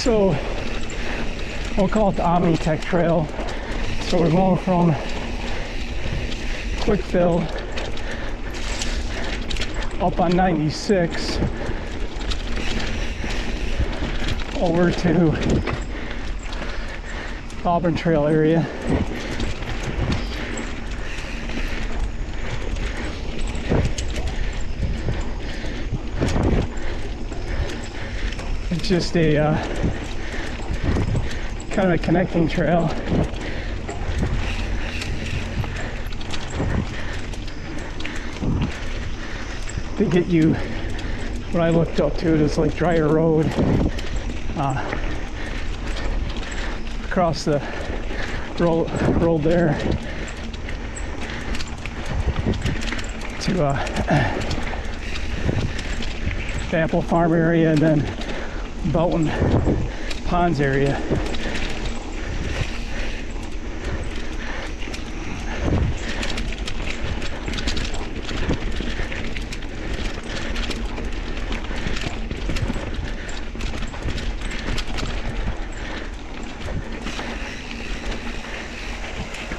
So we'll call it the OmniTech Trail. So we're going from Quickfill up on 96 over to Auburn Trail area. It's just a kind of a connecting trail. To get you, what I looked up to, it's like Dryer Road, across the road there to the Apple Farm area, and then Belton Ponds area.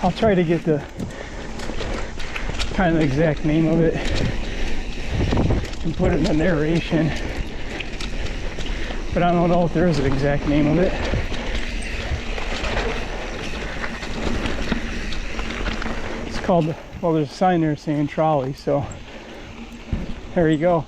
I'll try to get the kind of exact name of it and put it in the narration, but I don't know if there is an exact name of it. It's called, well, there's a sign there saying Trolley, so there you go.